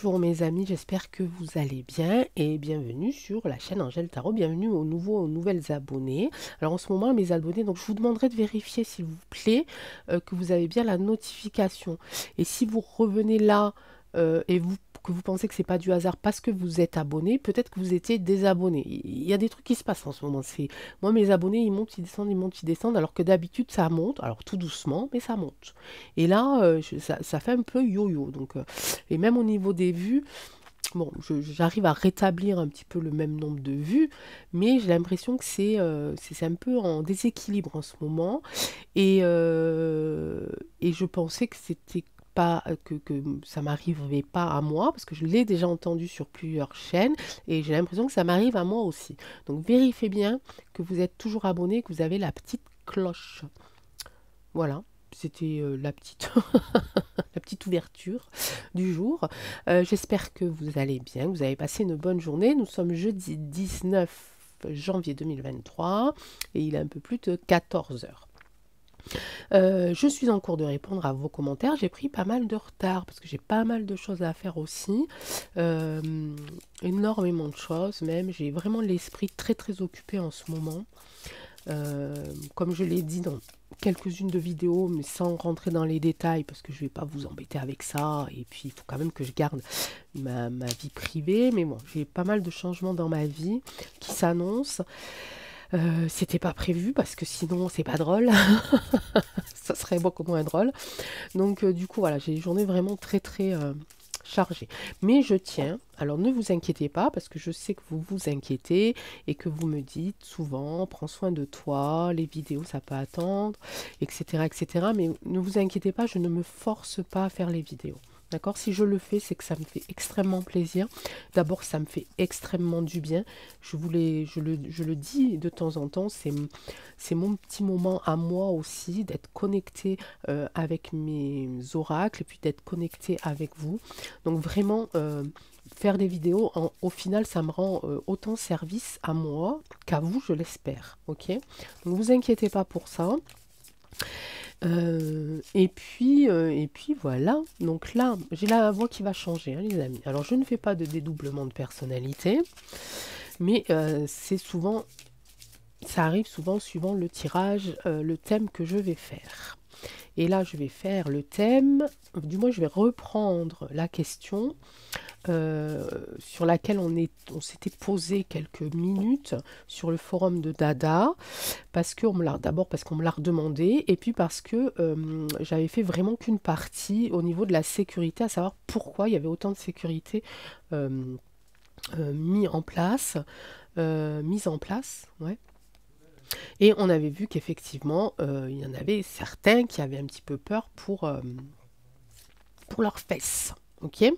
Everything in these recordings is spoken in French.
Bonjour mes amis, j'espère que vous allez bien et bienvenue sur la chaîne Angèle Tarot, bienvenue aux nouvelles abonnés. Alors en ce moment mes abonnés, donc je vous demanderai de vérifier s'il vous plaît que vous avez bien la notification. Et si vous revenez là que vous pensez que c'est pas du hasard parce que vous êtes abonné, peut-être que vous étiez désabonné. Il y a des trucs qui se passent en ce moment. Moi mes abonnés ils montent, ils descendent, ils montent, ils descendent, alors que d'habitude ça monte, alors tout doucement, mais ça monte. Et là ça fait un peu yo-yo. Donc et même au niveau des vues, bon, j'arrive à rétablir un petit peu le même nombre de vues, mais j'ai l'impression que c'est un peu en déséquilibre en ce moment. Et je pensais que c'était pas que ça m'arriverait pas à moi, parce que je l'ai déjà entendu sur plusieurs chaînes, et j'ai l'impression que ça m'arrive à moi aussi. Donc vérifiez bien que vous êtes toujours abonné, que vous avez la petite cloche. Voilà, c'était la petite la petite ouverture du jour. J'espère que vous allez bien, que vous avez passé une bonne journée. Nous sommes jeudi 19 janvier 2023 et il est un peu plus de 14 heures. Je suis en cours de répondre à vos commentaires. J'ai pris pas mal de retard parce que j'ai pas mal de choses à faire aussi. Énormément de choses même. J'ai vraiment l'esprit très très occupé en ce moment. Comme je l'ai dit dans quelques-unes de vidéos, mais sans rentrer dans les détails, parce que je ne vais pas vous embêter avec ça, et puis il faut quand même que je garde ma vie privée, mais bon, j'ai pas mal de changements dans ma vie qui s'annoncent. C'était pas prévu, parce que sinon c'est pas drôle, ça serait beaucoup moins drôle. Donc du coup, voilà, j'ai une journée vraiment très très chargée. Mais je tiens, alors ne vous inquiétez pas, parce que je sais que vous vous inquiétez et que vous me dites souvent, prends soin de toi, les vidéos ça peut attendre, etc. etc. Mais ne vous inquiétez pas, je ne me force pas à faire les vidéos. D'accord? Si je le fais, c'est que ça me fait extrêmement plaisir. D'abord, ça me fait extrêmement du bien. Je le dis de temps en temps, c'est mon petit moment à moi aussi, d'être connecté avec mes oracles et puis d'être connecté avec vous. Donc vraiment, faire des vidéos, au final, ça me rend autant service à moi qu'à vous, je l'espère. Ok? Donc vous inquiétez pas pour ça. Et puis voilà, donc là, j'ai la voix qui va changer, hein, les amis. Alors, je ne fais pas de dédoublement de personnalité, mais c'est souvent, ça arrive souvent suivant le tirage, le thème que je vais faire. Et là, je vais faire le thème, du moins, je vais reprendre la question sur laquelle on s'était posé quelques minutes sur le forum de Dada, parce que d'abord parce qu'on me l'a redemandé, et puis parce que j'avais fait vraiment qu'une partie au niveau de la sécurité, à savoir pourquoi il y avait autant de sécurité mise en place, ouais. Et on avait vu qu'effectivement, il y en avait certains qui avaient un petit peu peur pour leurs fesses. Ok?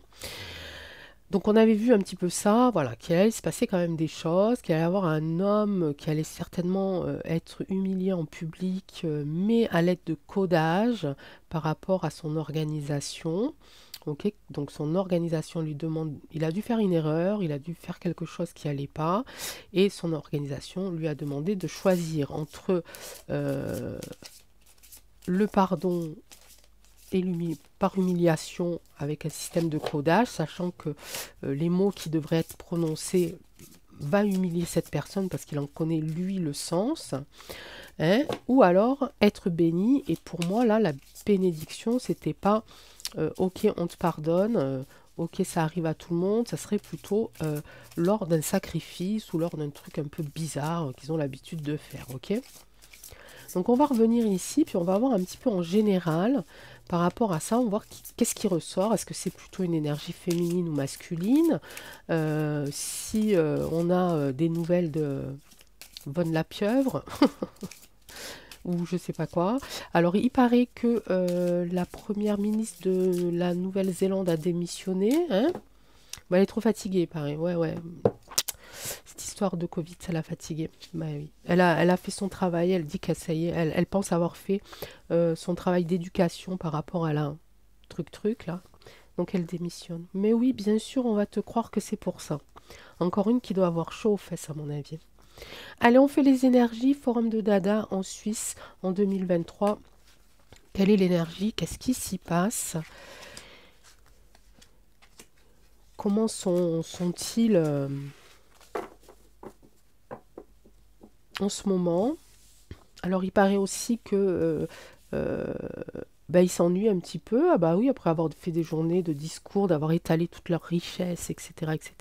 Donc on avait vu un petit peu ça, voilà, qu'il allait se passer quand même des choses, qu'il allait y avoir un homme qui allait certainement être humilié en public, mais à l'aide de codage par rapport à son organisation. Ok, donc son organisation lui demande, il a dû faire une erreur, il a dû faire quelque chose qui n'allait pas, et son organisation lui a demandé de choisir entre le pardon et par humiliation avec un système de codage, sachant que les mots qui devraient être prononcés va humilier cette personne parce qu'il en connaît lui le sens, hein, ou alors être béni. Et pour moi là, la bénédiction, c'était pas ok, on te pardonne, ok, ça arrive à tout le monde, ça serait plutôt lors d'un sacrifice ou lors d'un truc un peu bizarre qu'ils ont l'habitude de faire. Ok, donc on va revenir ici, puis on va voir un petit peu en général par rapport à ça, on va voir qu'est-ce qui ressort. Est-ce que c'est plutôt une énergie féminine ou masculine? Si on a des nouvelles de Von la pieuvre, ou je sais pas quoi. Alors il paraît que la première ministre de la Nouvelle-Zélande a démissionné. Hein, bah, elle est trop fatiguée, il paraît. Ouais, ouais. Cette histoire de Covid, ça l'a fatiguée. Bah, oui. Elle a fait son travail, elle dit qu'elle ça y est, elle pense avoir fait son travail d'éducation par rapport à la truc là. Donc elle démissionne. Mais oui, bien sûr, on va te croire que c'est pour ça. Encore une qui doit avoir chaud aux fesses, à mon avis. Allez, on fait les énergies. Forum de Dada en Suisse en 2023. Quelle est l'énergie? Qu'est-ce qui s'y passe? comment sont-ils en ce moment? Alors, il paraît aussi que bah, ils s'ennuient un petit peu. Ah bah oui, après avoir fait des journées de discours, d'avoir étalé toute leur richesse, etc., etc.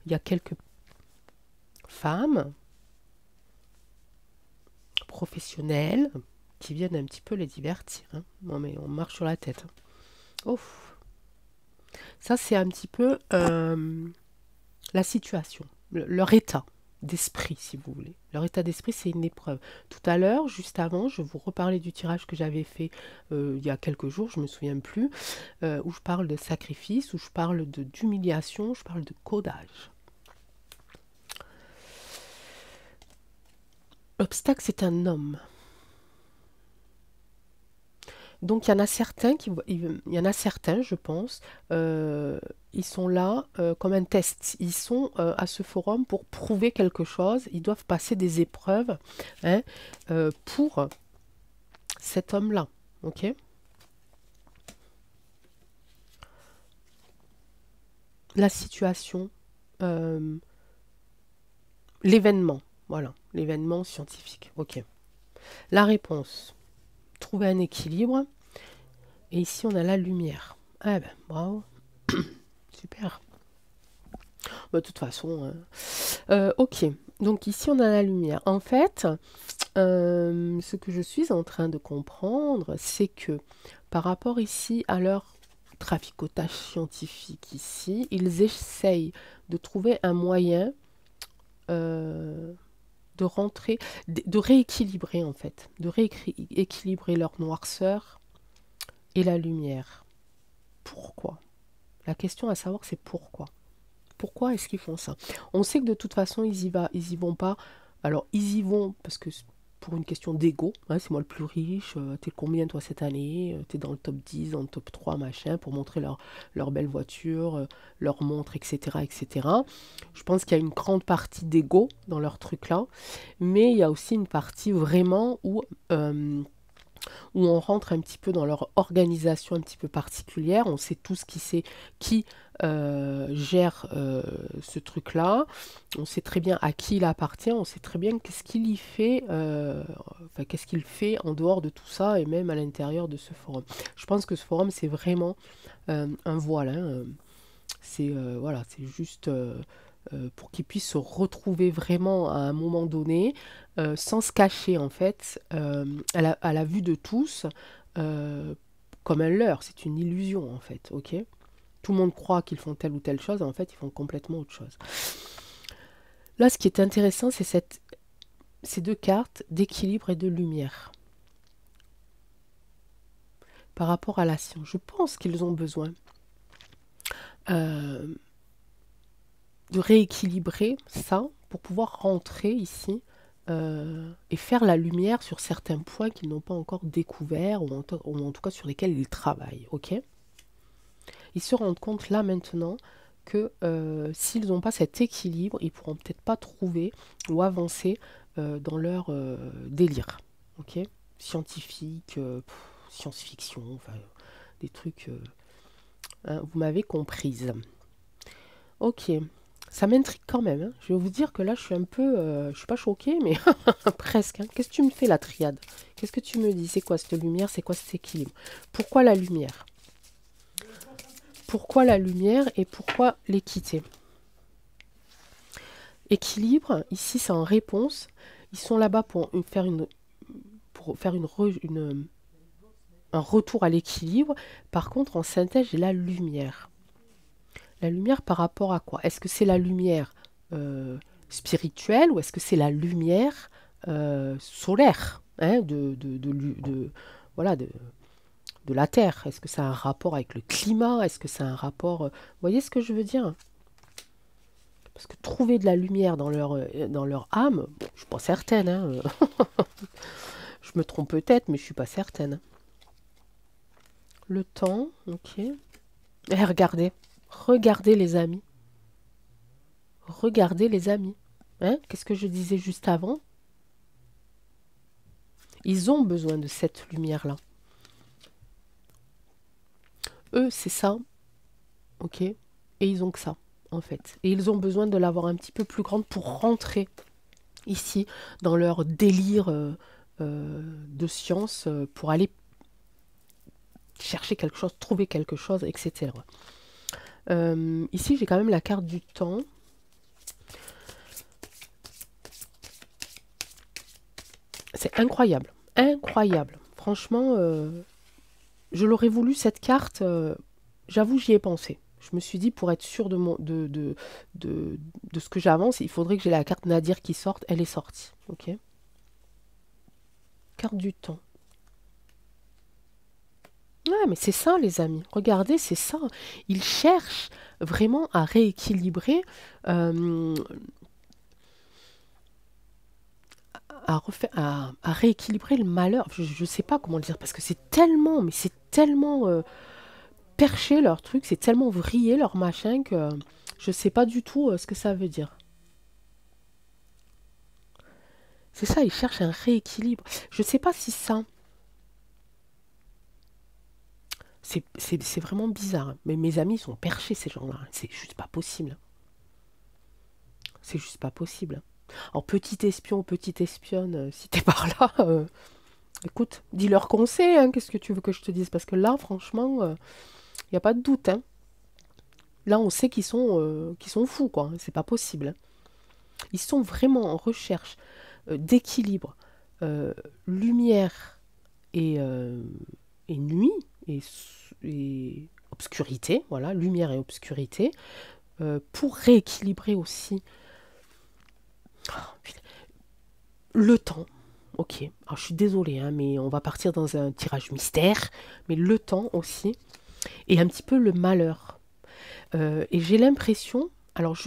Il y a quelques femmes professionnelles qui viennent un petit peu les divertir. Hein. Non mais on marche sur la tête. Hein. Ouf. Ça, c'est un petit peu la situation, leur état d'esprit, si vous voulez. Leur état d'esprit, c'est une épreuve. Tout à l'heure, juste avant, je vous reparlais du tirage que j'avais fait il y a quelques jours, je ne me souviens plus, où je parle de sacrifice, où je parle d'humiliation, je parle de codage. L'obstacle, c'est un homme. Donc il y en a certains je pense, ils sont là comme un test. Ils sont à ce forum pour prouver quelque chose. Ils doivent passer des épreuves hein, pour cet homme-là. Ok? La situation, euh, l'événement. Voilà, l'événement scientifique. Ok. La réponse, trouver un équilibre. Et ici, on a la lumière. Ah ben, bravo. Super. Bah, de toute façon, ok. Donc ici, on a la lumière. En fait, ce que je suis en train de comprendre, c'est que par rapport ici à leur traficotage scientifique ici, ils essayent de trouver un moyen de rentrer, de rééquilibrer en fait, de rééquilibrer leur noirceur et la lumière. Pourquoi? La question à savoir, c'est pourquoi. Pourquoi est-ce qu'ils font ça? On sait que de toute façon, ils y vont pas. Alors, ils y vont parce que pour une question d'ego, hein, c'est moi le plus riche, t'es combien toi cette année, t'es dans le top 10, dans le top 3, machin, pour montrer leur belle voiture, leur montre, etc., etc. Je pense qu'il y a une grande partie d'ego dans leur truc là, mais il y a aussi une partie vraiment où on rentre un petit peu dans leur organisation un petit peu particulière. On sait tous qui gère ce truc-là. On sait très bien à qui il appartient. On sait très bien qu'est-ce qu'il y fait, enfin, qu'est-ce qu'il fait en dehors de tout ça et même à l'intérieur de ce forum. Je pense que ce forum, c'est vraiment un voile. Hein. C'est voilà, c'est juste pour qu'ils puissent se retrouver vraiment à un moment donné, sans se cacher en fait, à la vue de tous, euh, comme un leurre. C'est une illusion en fait, ok? Tout le monde croit qu'ils font telle ou telle chose, en fait, ils font complètement autre chose. Là, ce qui est intéressant, c'est ces deux cartes d'équilibre et de lumière par rapport à la science. Je pense qu'ils ont besoin euh, de rééquilibrer ça pour pouvoir rentrer ici et faire la lumière sur certains points qu'ils n'ont pas encore découverts ou en tout cas sur lesquels ils travaillent. Ok? Ils se rendent compte là maintenant que s'ils n'ont pas cet équilibre, ils pourront peut-être pas trouver ou avancer dans leur délire. Ok? Scientifique, science-fiction, enfin des trucs. Hein, vous m'avez comprise. Ok. Ça m'intrigue quand même. Hein. Je vais vous dire que là, je suis un peu... je suis pas choquée, mais presque. Hein. Qu'est-ce que tu me fais, la triade? Qu'est-ce que tu me dis? C'est quoi cette lumière? C'est quoi cet équilibre? Pourquoi la lumière? Pourquoi la lumière et pourquoi l'équité? Équilibre, ici, c'est en réponse. Ils sont là-bas pour faire un retour à l'équilibre. Par contre, en synthèse, j'ai la lumière. La lumière par rapport à quoi? Est-ce que c'est la lumière spirituelle ou est-ce que c'est la lumière solaire hein, voilà, de la Terre? Est-ce que ça a un rapport avec le climat? Est-ce que ça a un rapport... vous voyez ce que je veux dire? Parce que trouver de la lumière dans leur âme, bon, je ne suis pas certaine. Hein, je me trompe peut-être, mais je ne suis pas certaine. Le temps, ok. Et regardez. Regardez les amis. Regardez les amis. Hein, qu'est-ce que je disais juste avant? Ils ont besoin de cette lumière-là. Eux, c'est ça. Ok. et ils ont que ça, en fait. Et ils ont besoin de l'avoir un petit peu plus grande pour rentrer ici dans leur délire de science, pour aller chercher quelque chose, trouver quelque chose, etc. Ici, j'ai quand même la carte du temps. C'est incroyable, incroyable. Franchement, je l'aurais voulu cette carte. J'avoue, j'y ai pensé. Je me suis dit, pour être sûr de ce que j'avance, il faudrait que j'ai la carte Nadir qui sorte. Elle est sortie. Ok. Carte du temps. Ouais, mais c'est ça, les amis. Regardez, c'est ça. Ils cherchent vraiment à rééquilibrer, euh, à rééquilibrer le malheur. Je ne sais pas comment le dire, parce que c'est tellement, mais c'est tellement perché leur truc, c'est tellement vrillé leur machin que je sais pas du tout ce que ça veut dire. C'est ça, ils cherchent un rééquilibre. Je sais pas si ça, c'est vraiment bizarre, hein. Mais mes amis sont perchés, ces gens-là, hein. C'est juste pas possible. C'est juste pas possible. Alors, petit espion, petite espionne, si t'es par là, écoute, dis-leur qu'on sait, hein, qu'est-ce que tu veux que je te dise? Parce que là, franchement, il n'y a pas de doute, hein. Là, on sait qu'ils sont fous, quoi, hein. C'est pas possible, hein. Ils sont vraiment en recherche d'équilibre, euh, lumière et, et nuit et obscurité, voilà, lumière et obscurité, pour rééquilibrer aussi le temps. Ok, alors je suis désolée, hein, mais on va partir dans un tirage mystère, mais le temps aussi, et un petit peu le malheur. Et j'ai l'impression, alors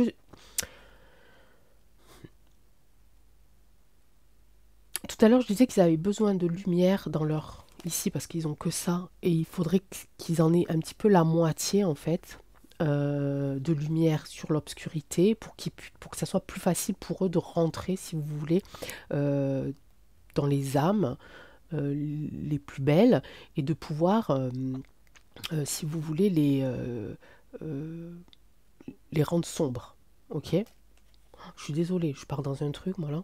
tout à l'heure je disais qu'ils avaient besoin de lumière dans leur ici parce qu'ils ont que ça, et il faudrait qu'ils en aient un petit peu la moitié en fait, de lumière sur l'obscurité pour que ça soit plus facile pour eux de rentrer, si vous voulez, euh, dans les âmes les plus belles et de pouvoir, si vous voulez, euh, les rendre sombres. Ok. Je suis désolée, je pars dans un truc, moi là.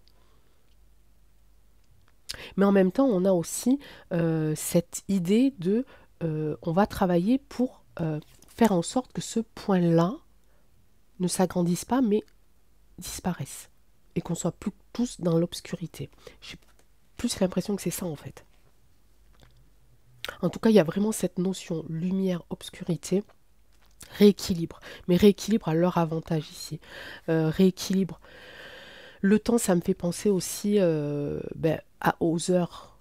Mais en même temps, on a aussi cette idée de on va travailler pour faire en sorte que ce point-là ne s'agrandisse pas, mais disparaisse. Et qu'on soit plus tous dans l'obscurité. J'ai plus l'impression que c'est ça en fait. En tout cas, il y a vraiment cette notion lumière-obscurité, rééquilibre. Mais rééquilibre à leur avantage ici. Rééquilibre. Le temps, ça me fait penser aussi aux heures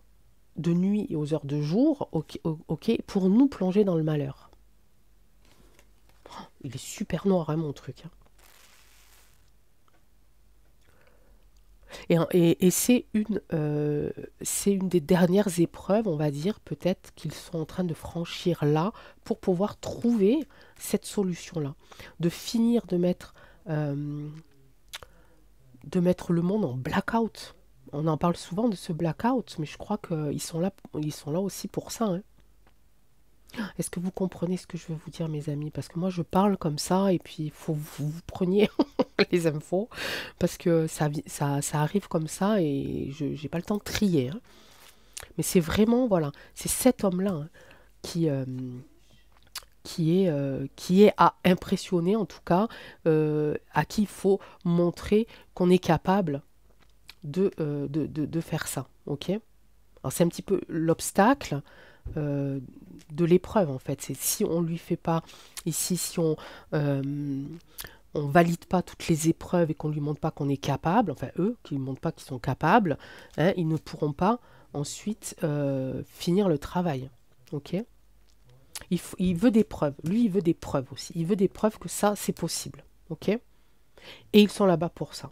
de nuit et aux heures de jour, ok, ok, pour nous plonger dans le malheur. Il est super noir, hein, mon truc, hein. Et c'est une des dernières épreuves, on va dire, peut-être qu'ils sont en train de franchir là pour pouvoir trouver cette solution-là. De finir euh, de mettre le monde en blackout. On en parle souvent de ce blackout, mais je crois ils sont là aussi pour ça, hein. Est-ce que vous comprenez ce que je veux vous dire, mes amis? Parce que moi, je parle comme ça, et puis il faut que vous preniez les infos, parce que ça arrive comme ça, et je n'ai pas le temps de trier, hein. Mais c'est vraiment, voilà, c'est cet homme-là, hein, qui, euh, qui est à impressionner, en tout cas, à qui il faut montrer qu'on est capable de faire ça, ok? Alors c'est un petit peu l'obstacle euh, de l'épreuve en fait. C'est si on lui fait pas ici, si on valide pas toutes les épreuves et qu'on lui montre pas qu'on est capable, enfin eux qui ne montrent pas qu'ils sont capables, hein, ils ne pourront pas ensuite finir le travail. Ok? Il veut des preuves. Lui, il veut des preuves aussi. Il veut des preuves que ça, c'est possible. Ok? Et ils sont là-bas pour ça.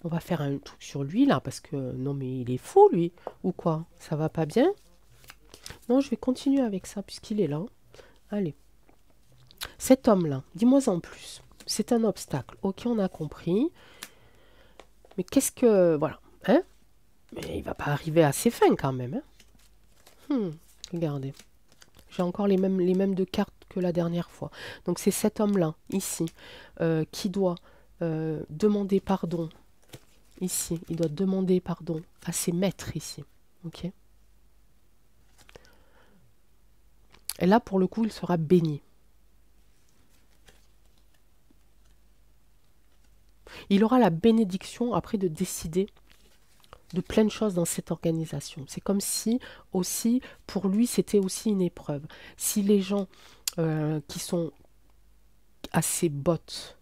On va faire un truc sur lui là, parce que non mais il est fou lui, ou quoi? Ça va pas bien? Non, je vais continuer avec ça puisqu'il est là. Allez. Cet homme-là, dis-moi en plus. C'est un obstacle. Ok, on a compris. Mais qu'est-ce que... Voilà. Hein? Mais il va pas arriver à ses fins quand même, hein? Regardez. J'ai encore les mêmes deux cartes que la dernière fois. Donc c'est cet homme-là, ici, qui doit demander pardon. Ici, il doit demander pardon à ses maîtres ici. Ok. Et là, pour le coup, il sera béni. Il aura la bénédiction après de décider de plein de choses dans cette organisation. C'est comme si aussi, pour lui, c'était aussi une épreuve. Si les gens qui sont à ses bottes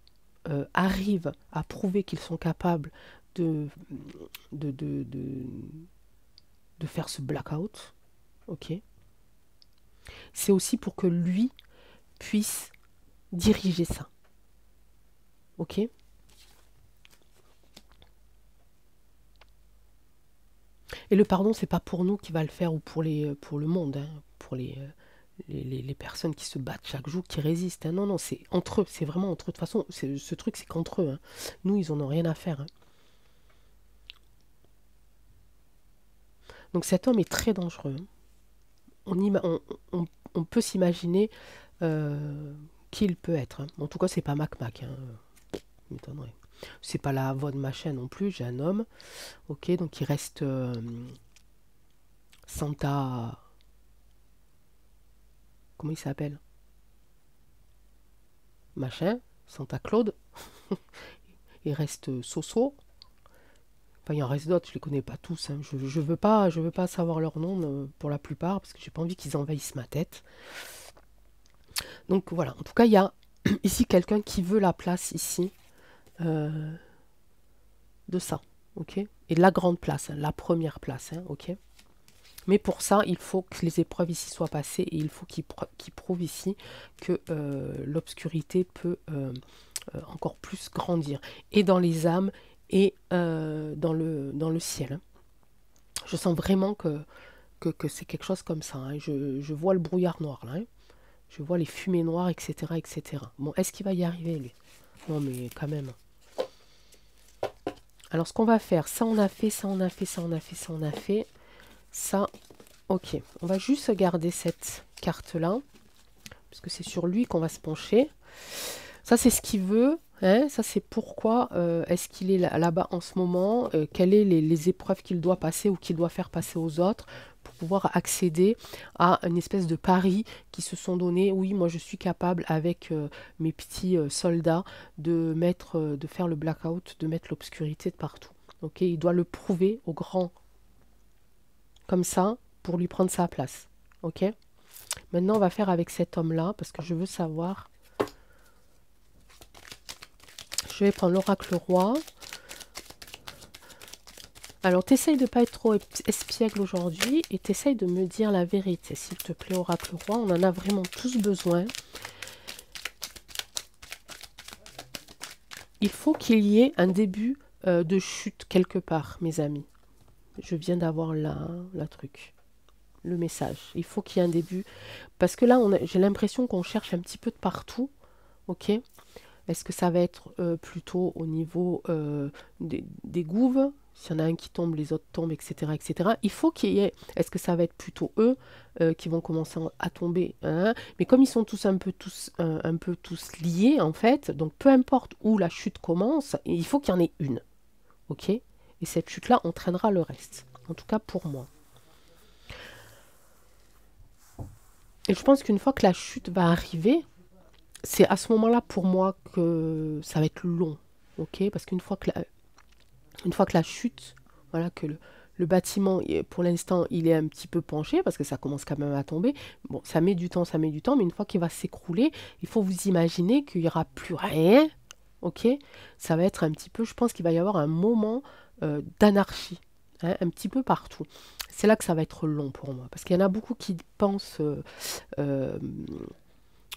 arrivent à prouver qu'ils sont capables de, de, de, de, de faire ce blackout, ok, c'est aussi pour que lui puisse diriger ça. Ok. Et le pardon, c'est pas pour nous qui va le faire ou pour le monde, hein, pour les personnes qui se battent chaque jour, qui résistent. Hein. Non, non, c'est entre eux, c'est vraiment entre eux. De toute façon, ce truc, c'est qu'entre eux. Hein. Nous, ils en ont rien à faire. Hein. Donc cet homme est très dangereux. Hein. On peut s'imaginer qui il peut être. Hein. En tout cas, c'est pas Mac Mac. Hein. M'étonnerait. C'est pas la voix de ma chaîne non plus. J'ai un homme. Ok, donc il reste Santa. Comment il s'appelle? Machin, Santa Claude. Il reste Soso. Enfin, il en reste d'autres, je les connais pas tous. Hein. Je veux pas savoir leur nom pour la plupart parce que j'ai pas envie qu'ils envahissent ma tête. Donc voilà. En tout cas, il y a ici quelqu'un qui veut la place ici de ça, ok. Et de la grande place, hein, la première place, hein, ok. Mais pour ça, il faut que les épreuves ici soient passées et il faut qu'il prouve ici que l'obscurité peut encore plus grandir. Et dans les âmes et dans le ciel. Hein. Je sens vraiment que c'est quelque chose comme ça. Hein. Je vois le brouillard noir là. Hein. Je vois les fumées noires, etc. etc. Bon, est-ce qu'il va y arriver lui? Non, mais quand même. Alors, ce qu'on va faire, ça on a fait, ça on a fait, ça on a fait, ça on a fait. Ça, ok. On va juste garder cette carte-là. Parce que c'est sur lui qu'on va se pencher. Ça, c'est ce qu'il veut. Hein, ça, c'est pourquoi est-ce qu'il est là-bas en ce moment. Quelles sont les épreuves qu'il doit passer ou qu'il doit faire passer aux autres pour pouvoir accéder à une espèce de pari qui se sont donnés. Oui, moi, je suis capable avec mes petits soldats de faire le blackout, de mettre l'obscurité de partout. Ok, il doit le prouver au grand comme ça pour lui prendre sa place. Ok. Maintenant, on va faire avec cet homme-là parce que je veux savoir. Je vais prendre l'oracle roi. Alors, t'essayes de ne pas être trop espiègle aujourd'hui et t'essayes de me dire la vérité, s'il te plaît, oracle roi. On en a vraiment tous besoin. Il faut qu'il y ait un début de chute quelque part, mes amis. Je viens d'avoir la truc, le message. Il faut qu'il y ait un début. Parce que là, j'ai l'impression qu'on cherche un petit peu de partout. Ok. Est-ce que ça va être plutôt au niveau des gouves? S'il y en a un qui tombe, les autres tombent, etc. etc. Il faut qu'il y ait... Est-ce que ça va être plutôt eux qui vont commencer à tomber hein. Mais comme ils sont tous un peu tous liés, en fait, donc peu importe où la chute commence, il faut qu'il y en ait une. Ok. Et cette chute-là entraînera le reste. En tout cas, pour moi. Et je pense qu'une fois que la chute va arriver... C'est à ce moment-là pour moi que ça va être long, ok? Parce qu'une fois que la chute, voilà, que le bâtiment, pour l'instant, il est un petit peu penché parce que ça commence quand même à tomber. Bon, ça met du temps, mais une fois qu'il va s'écrouler, il faut vous imaginer qu'il n'y aura plus rien, ok? Ça va être un petit peu, je pense qu'il va y avoir un moment d'anarchie, hein, un petit peu partout. C'est là que ça va être long pour moi, parce qu'il y en a beaucoup qui pensent...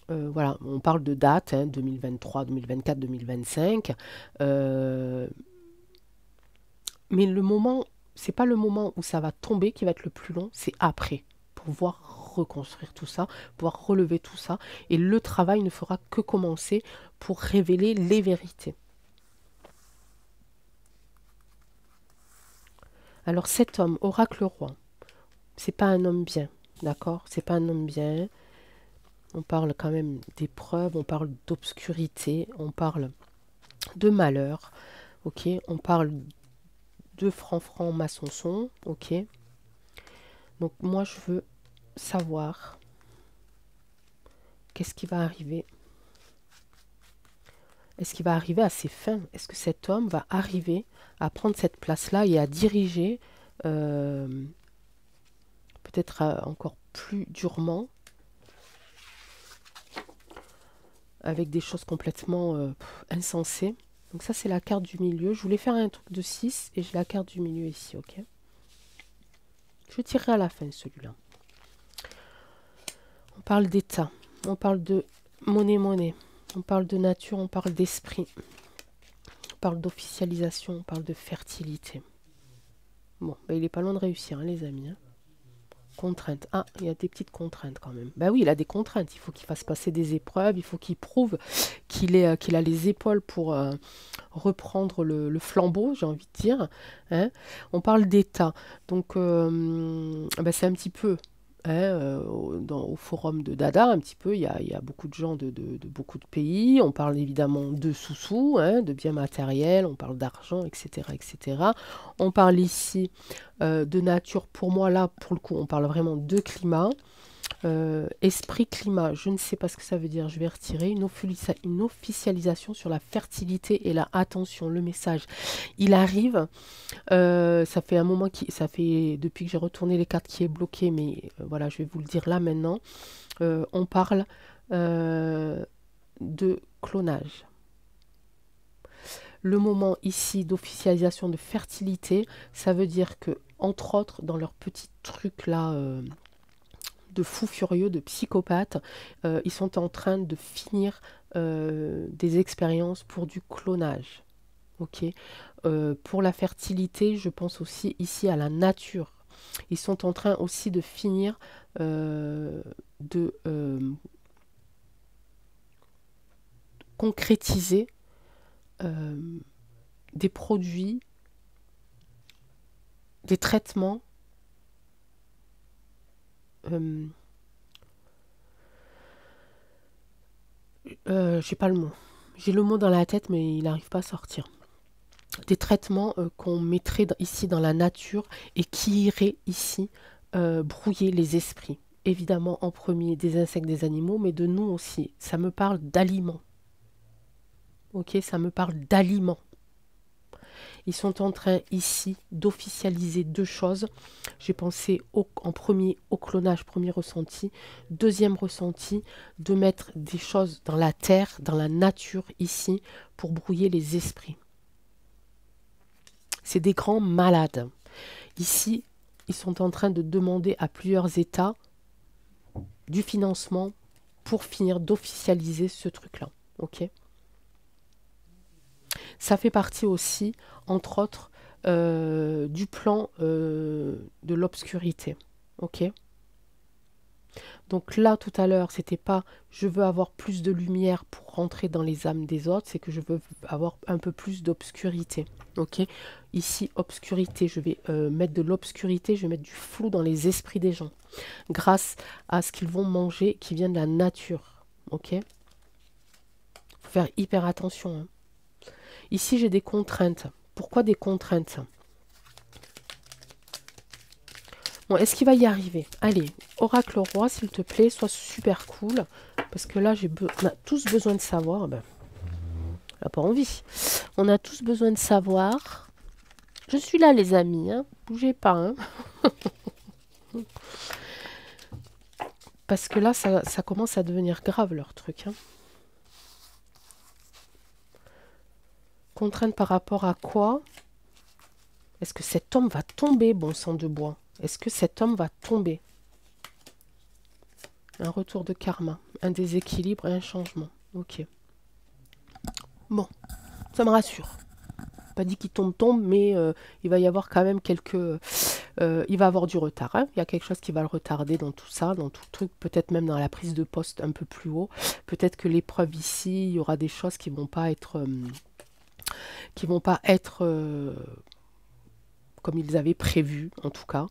voilà, on parle de date, hein, 2023, 2024, 2025. Mais le moment, c'est pas le moment où ça va tomber qui va être le plus long, c'est après. Pour pouvoir reconstruire tout ça, pouvoir relever tout ça. Et le travail ne fera que commencer pour révéler les vérités. Alors cet homme, oracle roi, c'est pas un homme bien, d'accord? C'est pas un homme bien. On parle quand même d'épreuves, on parle d'obscurité, on parle de malheur, ok. On parle de franc-franc maçon-son, ok. Donc moi je veux savoir qu'est-ce qui va arriver. Est-ce qu'il va arriver à ses fins? Est-ce que cet homme va arriver à prendre cette place-là et à diriger peut-être encore plus durement avec des choses complètement insensées? Donc ça c'est la carte du milieu. Je voulais faire un truc de 6 et j'ai la carte du milieu ici, ok? Je tirerai à la fin celui-là. On parle d'état, on parle de monnaie, on parle de nature, on parle d'esprit, on parle d'officialisation, on parle de fertilité. Bon, bah, il est pas loin de réussir, hein, les amis. Hein. Contraintes. Ah, il y a des petites contraintes quand même. Ben oui, il a des contraintes. Il faut qu'il fasse passer des épreuves. Il faut qu'il prouve qu'il a les épaules pour reprendre le flambeau, j'ai envie de dire. Hein. On parle d'état. Donc, ben c'est un petit peu... Hein, au forum de Dada, un petit peu, il y a beaucoup de gens de beaucoup de pays. On parle évidemment de sous-sous, hein, de biens matériels, on parle d'argent, etc., etc. On parle ici de nature. Pour moi, là, pour le coup, on parle vraiment de climat. Esprit climat, je ne sais pas ce que ça veut dire, je vais retirer une officialisation sur la fertilité et la attention, le message. Il arrive, ça fait un moment, ça fait depuis que j'ai retourné les cartes qui est bloqué, mais voilà, je vais vous le dire là maintenant. On parle de clonage. Le moment ici d'officialisation de fertilité, ça veut dire que, entre autres, dans leur petit truc là... de fous furieux, de psychopathes, ils sont en train de finir des expériences pour du clonage. Ok. Pour la fertilité, je pense aussi ici à la nature. Ils sont en train aussi de finir de concrétiser des produits, des traitements j'ai pas le mot. J'ai le mot dans la tête, mais il n'arrive pas à sortir. Des traitements qu'on mettrait ici dans la nature et qui iraient ici brouiller les esprits. Évidemment, en premier, des insectes, des animaux, mais de nous aussi. Ça me parle d'aliments. Ok, ça me parle d'aliments. Ils sont en train ici d'officialiser deux choses. J'ai pensé en premier au clonage, premier ressenti. Deuxième ressenti, de mettre des choses dans la terre, dans la nature ici, pour brouiller les esprits. C'est des grands malades. Ici, ils sont en train de demander à plusieurs États du financement pour finir d'officialiser ce truc-là. Ok ? Ça fait partie aussi, entre autres, du plan de l'obscurité. Ok. Donc là, tout à l'heure, c'était pas je veux avoir plus de lumière pour rentrer dans les âmes des autres, c'est que je veux avoir un peu plus d'obscurité. Ok. Ici, obscurité, je vais mettre de l'obscurité, je vais mettre du flou dans les esprits des gens, grâce à ce qu'ils vont manger qui vient de la nature. Ok. Faut faire hyper attention. Hein. Ici, j'ai des contraintes. Pourquoi des contraintes? Bon, est-ce qu'il va y arriver? Allez, oracle roi, s'il te plaît, sois super cool. Parce que là, on a tous besoin de savoir. Ben, on n'a pas envie. On a tous besoin de savoir. Je suis là, les amis. Hein. Bougez pas. Hein. Parce que là, ça commence à devenir grave, leur truc. Hein. Contrainte par rapport à quoi? Est-ce que cet homme va tomber, bon sang de bois? Est-ce que cet homme va tomber? Un retour de karma, un déséquilibre et un changement. Ok. Bon, ça me rassure. Pas dit qu'il tombe, mais il va y avoir quand même quelques... il va avoir du retard. Hein. Il y a quelque chose qui va le retarder dans tout ça, dans tout le truc, peut-être même dans la prise de poste un peu plus haut. Peut-être que l'épreuve ici, il y aura des choses qui vont pas être... comme ils avaient prévu, en tout cas.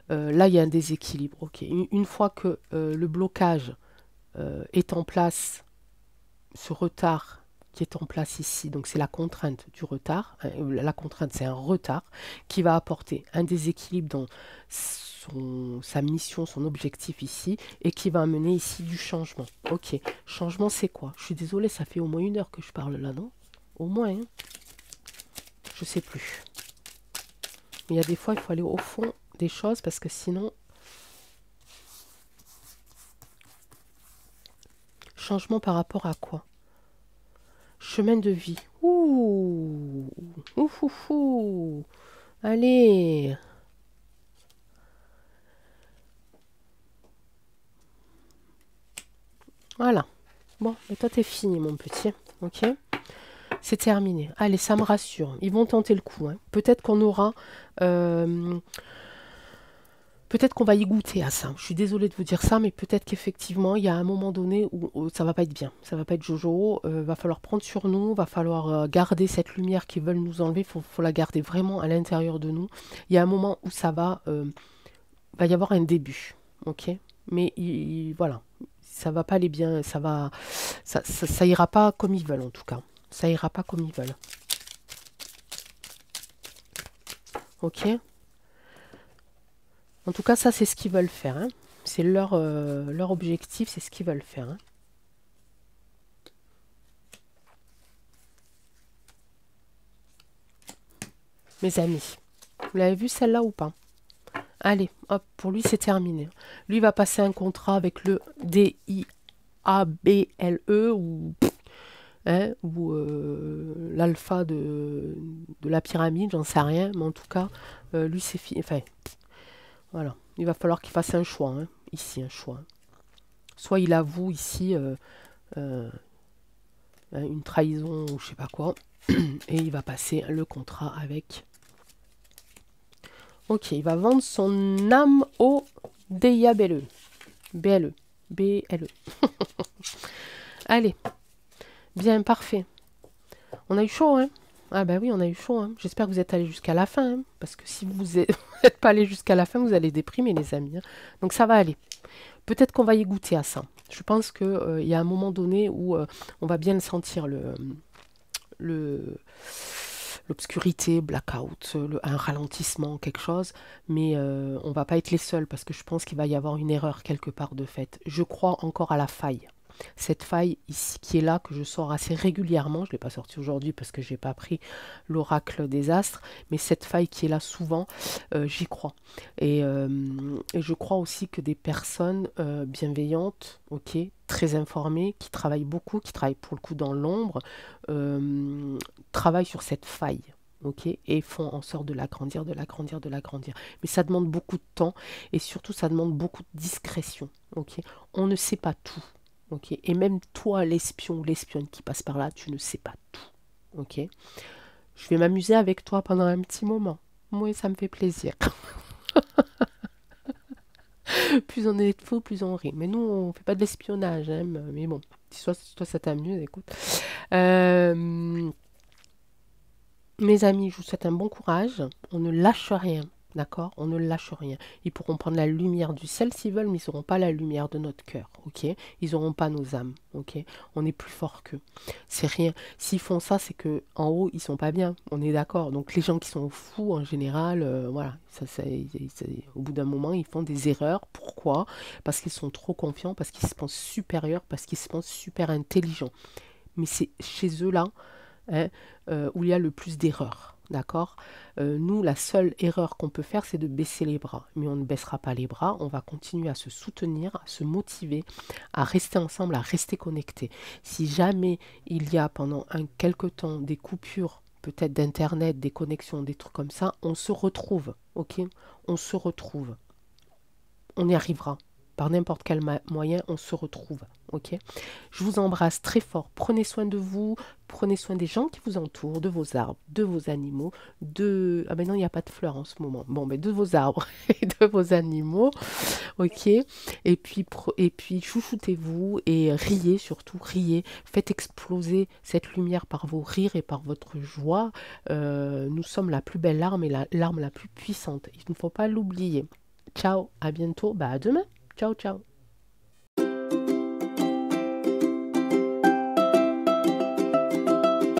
Là, il y a un déséquilibre. Okay. Une fois que le blocage est en place, ce retard qui est en place ici, donc c'est la contrainte du retard, hein, la contrainte c'est un retard qui va apporter un déséquilibre dans sa mission, son objectif ici, et qui va amener ici du changement. Ok, changement c'est quoi? Je suis désolée, ça fait au moins 1 heure que je parle là, non? Au moins, hein? Je sais plus. Mais il y a des fois, il faut aller au fond des choses parce que sinon... Changement par rapport à quoi? Chemin de vie. Ouh, ouh, ouh, ouh. Allez. Voilà. Bon, et toi, t'es fini, mon petit. Ok? C'est terminé. Allez, ça me rassure. Ils vont tenter le coup, hein. Peut-être qu'on aura... peut-être qu'on va y goûter à ça. Je suis désolée de vous dire ça, mais peut-être qu'effectivement, il y a un moment donné où ça va pas être bien. Ça va pas être Jojo. Va falloir prendre sur nous. Va falloir garder cette lumière qu'ils veulent nous enlever. Faut la garder vraiment à l'intérieur de nous. Il y a un moment où ça va y avoir un début. Ok? Mais voilà. Ça va pas aller bien. Ça ira pas comme ils veulent, en tout cas. Ça ira pas comme ils veulent. Ok? En tout cas, ça, c'est ce qu'ils veulent faire. Hein. C'est leur objectif, c'est ce qu'ils veulent faire. Hein. Mes amis, vous l'avez vu celle-là ou pas? Allez, hop, pour lui, c'est terminé. Lui, il va passer un contrat avec le DIABLE ou, hein, ou l'alpha de la pyramide, j'en sais rien. Mais en tout cas, lui, c'est fini. Enfin, voilà. Il va falloir qu'il fasse un choix. Hein. Ici, un choix. Soit il avoue ici une trahison ou je sais pas quoi. Et il va passer le contrat avec... Ok, il va vendre son âme au DIABLE. BLE. BLE. Allez. Bien, parfait. On a eu chaud, hein? Ah bah oui, on a eu chaud, hein. J'espère que vous êtes allés jusqu'à la fin, hein, parce que si vous n'êtes pas allés jusqu'à la fin, vous allez déprimer, les amis. Hein. Donc ça va aller. Peut-être qu'on va y goûter à ça. Je pense qu'il y a un moment donné où on va bien le sentir, l'obscurité, blackout, un ralentissement, quelque chose, mais on va pas être les seuls parce que je pense qu'il va y avoir une erreur quelque part de fait. Je crois encore à la faille. Cette faille ici qui est là, que je sors assez régulièrement, je ne l'ai pas sortie aujourd'hui parce que je n'ai pas pris l'oracle des astres, mais cette faille qui est là souvent, j'y crois. Et je crois aussi que des personnes bienveillantes, ok, très informées, qui travaillent beaucoup, qui travaillent pour le coup dans l'ombre, travaillent sur cette faille. Okay, et font en sorte de l'agrandir, de l'agrandir, de l'agrandir. Mais ça demande beaucoup de temps et surtout ça demande beaucoup de discrétion. Okay, on ne sait pas tout. Okay, et même toi, l'espion ou l'espionne qui passe par là, tu ne sais pas tout. Okay, je vais m'amuser avec toi pendant un petit moment. Moi, ça me fait plaisir. Plus on est faux, plus on rit. Mais nous, on fait pas de l'espionnage. Hein, mais bon, si toi ça t'amuse, écoute. Mes amis, je vous souhaite un bon courage. On ne lâche rien, d'accord? On ne lâche rien. Ils pourront prendre la lumière du ciel s'ils veulent, mais ils n'auront pas la lumière de notre cœur, ok? Ils n'auront pas nos âmes, ok? On est plus fort qu'eux. C'est rien. S'ils font ça, c'est que en haut, ils sont pas bien. On est d'accord. Donc les gens qui sont fous, en général, voilà. Au bout d'un moment, ils font des erreurs. Pourquoi? Parce qu'ils sont trop confiants, parce qu'ils se pensent supérieurs, parce qu'ils se pensent super intelligents. Mais c'est chez eux là, hein, où il y a le plus d'erreurs. D'accord? Nous, la seule erreur qu'on peut faire, c'est de baisser les bras. Mais on ne baissera pas les bras, on va continuer à se soutenir, à se motiver, à rester ensemble, à rester connectés. Si jamais il y a pendant quelque temps des coupures, peut-être d'internet, des connexions, des trucs comme ça, on se retrouve. Ok? On se retrouve. On y arrivera. Par n'importe quel moyen, on se retrouve. Ok? Je vous embrasse très fort. Prenez soin de vous. Prenez soin des gens qui vous entourent, de vos arbres, de vos animaux, Ah ben non, il n'y a pas de fleurs en ce moment. Bon, mais de vos arbres et de vos animaux. Ok? Et puis chouchoutez-vous et riez, surtout riez. Faites exploser cette lumière par vos rires et par votre joie. Nous sommes la plus belle arme et l'arme la plus puissante. Il ne faut pas l'oublier. Ciao, à bientôt. Bah, à demain. Ciao, ciao.